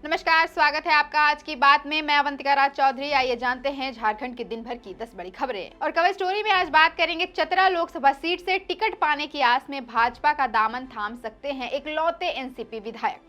नमस्कार, स्वागत है आपका आज की बात में। मैं अवंतिका राज चौधरी। आइए जानते हैं झारखंड की दिन भर की 10 बड़ी खबरें। और कवर स्टोरी में आज बात करेंगे चतरा लोकसभा सीट से टिकट पाने की आस में भाजपा का दामन थाम सकते हैं इकलौते एनसीपी विधायक।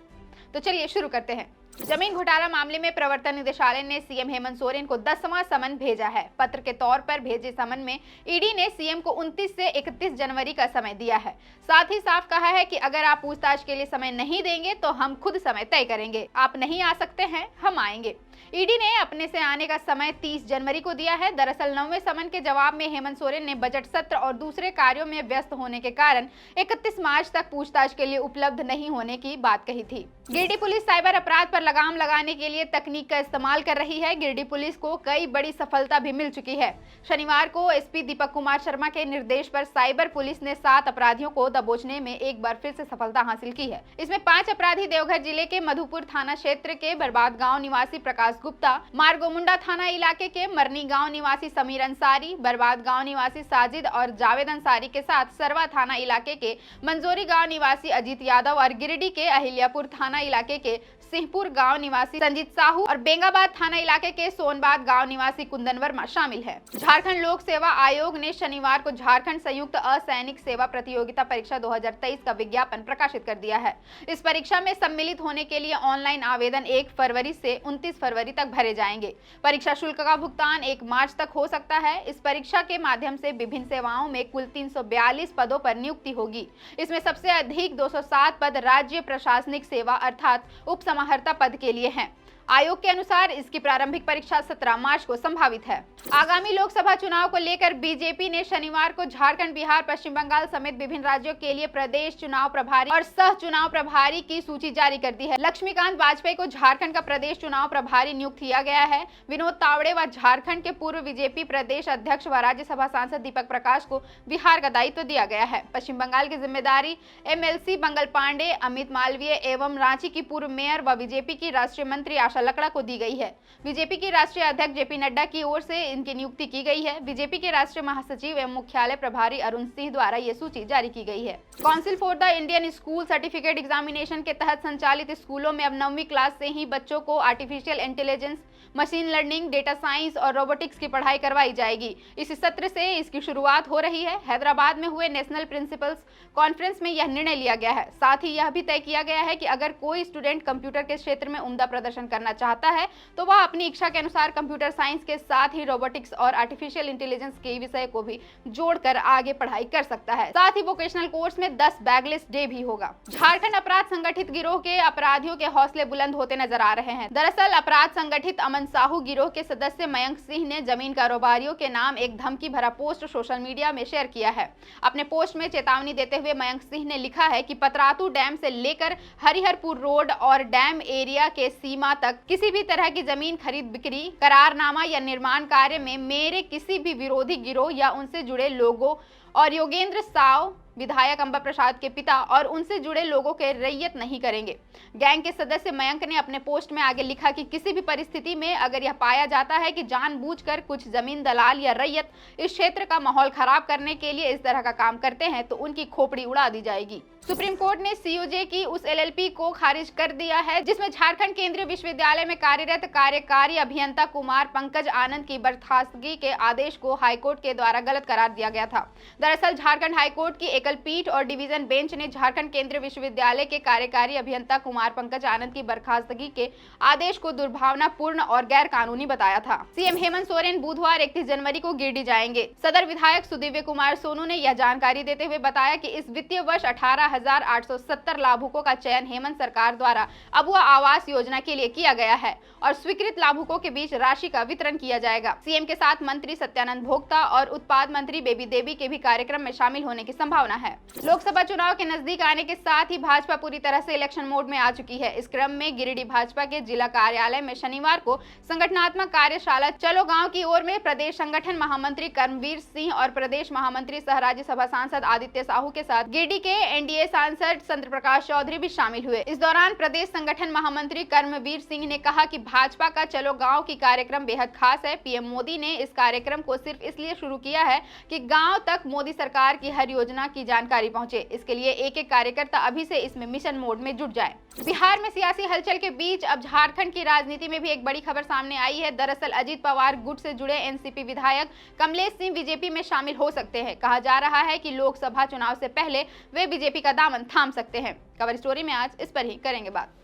तो चलिए शुरू करते हैं। जमीन घोटाला मामले में प्रवर्तन निदेशालय ने सीएम हेमंत सोरेन को 10वां समन भेजा है। पत्र के तौर पर भेजे समन में ईडी ने सीएम को 29 से 31 जनवरी का समय दिया है। साथ ही साफ कहा है कि अगर आप पूछताछ के लिए समय नहीं देंगे तो हम खुद समय तय करेंगे। आप नहीं आ सकते हैं, हम आएंगे। ईडी ने अपने से आने का समय 30 जनवरी को दिया है। दरअसल 9वें समन के जवाब में हेमंत सोरेन ने बजट सत्र और दूसरे कार्यों में व्यस्त होने के कारण 31 मार्च तक पूछताछ के लिए उपलब्ध नहीं होने की बात कही थी। गिरिडीह पुलिस साइबर अपराध पर लगाम लगाने के लिए तकनीक का इस्तेमाल कर रही है। गिरिडीह पुलिस को कई बड़ी सफलता भी मिल चुकी है। शनिवार को एसपी दीपक कुमार शर्मा के निर्देश पर साइबर पुलिस ने 7 अपराधियों को दबोचने में एक बार फिर से सफलता हासिल की है। इसमें 5 अपराधी देवघर जिले के मधुपुर थाना क्षेत्र के बर्बाद गांव निवासी प्रकाश गुप्ता, मारगोमुंडा थाना इलाके के मरनी गांव निवासी समीर अंसारी, बर्बाद गांव निवासी साजिद और जावेद अंसारी के साथ सरवा थाना इलाके के मंजोरी गांव निवासी अजीत यादव और गिरिडीह के अहिल्यापुर थाना इलाके के सिंहपुर गांव निवासी संजीत साहू और बेंगाबाद थाना इलाके के सोनबाद गांव निवासी कुंदन वर्मा शामिल है। झारखंड लोक सेवा आयोग ने शनिवार को झारखंड संयुक्त असैनिक सेवा प्रतियोगिता परीक्षा 2023 का विज्ञापन प्रकाशित कर दिया है। इस परीक्षा में सम्मिलित होने के लिए ऑनलाइन आवेदन 1 फरवरी से 29 फरवरी तक भरे जाएंगे। परीक्षा शुल्क का भुगतान 1 मार्च तक हो सकता है। इस परीक्षा के माध्यम से विभिन्न सेवाओं में कुल 342 पदों पर नियुक्ति होगी। इसमें सबसे अधिक 207 पद राज्य प्रशासनिक सेवा अर्थात उप समाहर्ता पद के लिए हैं। आयोग के अनुसार इसकी प्रारंभिक परीक्षा 17 मार्च को संभावित है। आगामी लोकसभा चुनाव को लेकर बीजेपी ने शनिवार को झारखंड, बिहार, पश्चिम बंगाल समेत विभिन्न राज्यों के लिए प्रदेश चुनाव प्रभारी और सह चुनाव प्रभारी की सूची जारी कर दी है। लक्ष्मीकांत वाजपेयी को झारखंड का प्रदेश चुनाव प्रभारी नियुक्त किया गया है। विनोद तावड़े व झारखंड के पूर्व बीजेपी प्रदेश अध्यक्ष व राज्यसभा सांसद दीपक प्रकाश को बिहार का दायित्व दिया गया है। पश्चिम बंगाल की जिम्मेदारी एमएलसी मंगल पांडे, अमित मालवीय एवं रांची की पूर्व मेयर व बीजेपी की राष्ट्रीय मंत्री आशा लकड़ा को दी गई है। बीजेपी के राष्ट्रीय अध्यक्ष जेपी नड्डा की ओर से इनकी नियुक्ति की गई है। बीजेपी के राष्ट्रीय महासचिव एवं मुख्यालय प्रभारी अरुण सिंह द्वारा ये सूची जारी की गई है। Council for the Indian school certificate examination के तहत संचालित स्कूलों में अब 9वीं क्लास से ही बच्चों को artificial intelligence, machine learning, data science और रोबोटिक्स की पढ़ाई करवाई जाएगी। इस सत्र से इसकी शुरुआत हो रही है। हैदराबाद में हुए नेशनल प्रिंसिपल्स कॉन्फ्रेंस में यह निर्णय लिया गया है। साथ ही यह भी तय किया गया है कि अगर कोई स्टूडेंट कंप्यूटर के क्षेत्र में उम्दा प्रदर्शन करना चाहता है तो वह अपनी इच्छा के अनुसार कंप्यूटर साइंस के साथ ही रोबोटिक्स और आर्टिफिशियल इंटेलिजेंस के विषय को भी जोड़कर आगे पढ़ाई कर सकता है। साथ ही वोकेशनल कोर्स में 10 बैगलेस डे भी होगा। झारखंड अपराध संगठित गिरोह के अपराधियों के हौसले बुलंद होते नजर आ रहे हैं। दरअसल अपराध संगठित अमन साहू गिरोह के सदस्य मयंक सिंह ने जमीन कारोबारियों के नाम एक धमकी भरा पोस्ट सोशल मीडिया में शेयर किया है। अपने पोस्ट में चेतावनी देते हुए मयंक सिंह ने लिखा है कि पतरातू डैम से लेकर हरिहरपुर रोड और डैम एरिया के सीमा तक किसी भी तरह की जमीन खरीद बिक्री, करारनामा या निर्माण कार्य में मेरे किसी भी विरोधी गिरोह या उनसे जुड़े लोगों और योगेंद्र साव विधायक अंबा प्रसाद के पिता और उनसे जुड़े लोगों के रैयत नहीं करेंगे। गैंग के सदस्य मयंक ने अपने पोस्ट में आगे लिखा कि किसी भी परिस्थिति में अगर यह पाया जाता है कि जानबूझकर कुछ जमीन दलाल या रैयत इस क्षेत्र का माहौल खराब करने के लिए इस तरह का काम करते हैं तो उनकी खोपड़ी उड़ा दी जाएगी। सुप्रीम कोर्ट ने सीओजे की उस एलएलपी को खारिज कर दिया है जिसमें झारखंड केंद्रीय विश्वविद्यालय में कार्यरत कार्यकारी अभियंता कुमार पंकज आनंद की बर्खास्तगी के आदेश को हाईकोर्ट के द्वारा गलत करार दिया गया था। दरअसल झारखंड हाईकोर्ट की एकल पीठ और डिवीजन बेंच ने झारखंड केंद्रीय विश्वविद्यालय के कार्यकारी अभियंता कुमार पंकज आनंद की बर्खास्तगी के आदेश को दुर्भावनापूर्ण और गैर कानूनी बताया था। सीएम हेमंत सोरेन बुधवार 31 जनवरी को गिरिडीह जाएंगे। सदर विधायक सुदिव्य कुमार सोनू ने यह जानकारी देते हुए बताया कि इस वित्तीय वर्ष 18,870 लाभुकों का चयन हेमंत सरकार द्वारा अबुआ आवास योजना के लिए किया गया है और स्वीकृत लाभुकों के बीच राशि का वितरण किया जाएगा। सीएम के साथ मंत्री सत्यानंद भोक्ता और उत्पाद मंत्री बेबी देवी के भी कार्यक्रम में शामिल होने की संभावना है। लोकसभा चुनाव के नजदीक आने के साथ ही भाजपा पूरी तरह से इलेक्शन मोड में आ चुकी है। इस क्रम में गिरिडीह भाजपा के जिला कार्यालय में शनिवार को संगठनात्मक कार्यशाला चलो गांव की ओर में प्रदेश संगठन महामंत्री कर्मवीर सिंह और प्रदेश महामंत्री सह राज्यसभा सांसद आदित्य साहू के साथ गिरिडीह के एनडीए सांसद चंद्र प्रकाश चौधरी भी शामिल हुए। इस दौरान प्रदेश संगठन महामंत्री कर्मवीर सिंह ने कहा कि भाजपा का चलो गांव की कार्यक्रम बेहद खास है। पीएम मोदी ने इस कार्यक्रम को सिर्फ इसलिए शुरू किया है कि गांव तक मोदी सरकार की हर योजना की जानकारी पहुंचे। इसके लिए एक एक कार्यकर्ता अभी से इसमें मिशन मोड में जुट जाए। बिहार में सियासी हलचल के बीच अब झारखंड की राजनीति में भी एक बड़ी खबर सामने आई है। दरअसल अजीत पवार गुट से जुड़े एनसीपी विधायक कमलेश सिंह बीजेपी में शामिल हो सकते हैं। कहा जा रहा है कि लोकसभा चुनाव से पहले वे बीजेपी का दामन थाम सकते हैं। कवर स्टोरी में आज इस पर ही करेंगे बात।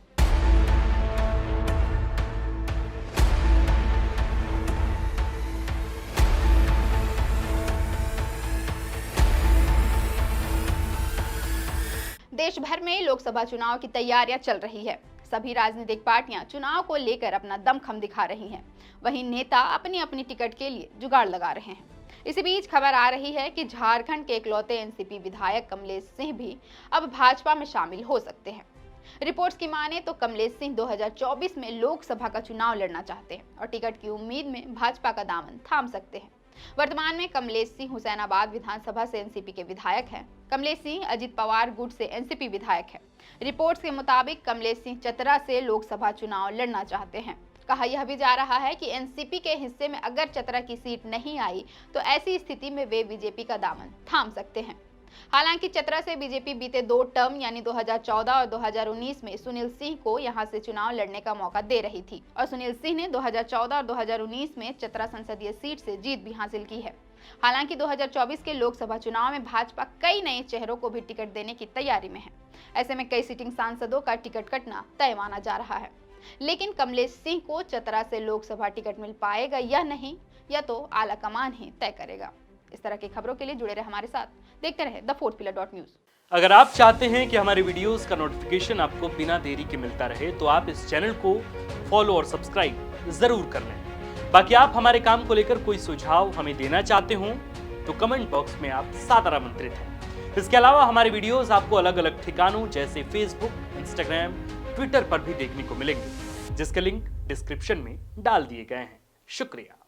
देश भर में लोकसभा चुनाव की तैयारियां चल रही है। सभी राजनीतिक पार्टियां चुनाव को लेकर अपना दमखम दिखा रही हैं। वहीं नेता अपनी अपनी टिकट के लिए जुगाड़ लगा रहे हैं। इसी बीच खबर आ रही है कि झारखंड के इकलौते एनसीपी विधायक कमलेश सिंह भी अब भाजपा में शामिल हो सकते हैं। रिपोर्ट्स की माने तो कमलेश सिंह 2024 में लोकसभा का चुनाव लड़ना चाहते हैं और टिकट की उम्मीद में भाजपा का दामन थाम सकते हैं। वर्तमान में कमलेश सिंह हुसैनाबाद विधानसभा से एनसीपी के विधायक हैं। कमलेश सिंह अजीत पवार गुट से एनसीपी विधायक हैं। रिपोर्ट्स के मुताबिक कमलेश सिंह चतरा से लोकसभा चुनाव लड़ना चाहते हैं। कहा यह भी जा रहा है कि एनसीपी के हिस्से में अगर चतरा की सीट नहीं आई तो ऐसी स्थिति में वे बीजेपी का दामन थाम सकते हैं। हालांकि चतरा से बीजेपी बीते 2 टर्म यानी 2014 और 2019 में सुनील सिंह को यहां से चुनाव लड़ने का मौका दे रही थी और सुनील सिंह ने 2014 और 2019 में चतरा संसदीय सीट से जीत भी हासिल की है। हालांकि 2024 के लोकसभा चुनाव में भाजपा कई नए चेहरों को भी टिकट देने की तैयारी में है। ऐसे में कई सिटिंग सांसदों का टिकट कटना तय माना जा रहा है। लेकिन कमलेश सिंह को चतरा से लोकसभा टिकट मिल पाएगा या नहीं, यह तो आला कमान ही तय करेगा। इस तरह की खबरों के लिए जुड़े रहे हमारे साथ। देखते रहे thefourthpillar.news। अगर आप चाहते हैं कि हमारे वीडियोस का नोटिफिकेशन आपको बिना देरी के मिलता रहे तो आप इस चैनल को फॉलो और सब्सक्राइब जरूर कर लें। बाकी आप हमारे काम को लेकर कोई सुझाव हमें देना चाहते हो तो कमेंट बॉक्स में आप सादर आमंत्रित हैं। इसके अलावा हमारे वीडियोस आपको अलग अलग ठिकानों जैसे फेसबुक, इंस्टाग्राम, ट्विटर पर भी देखने को मिलेंगे, जिसके लिंक डिस्क्रिप्शन में डाल दिए गए हैं। शुक्रिया।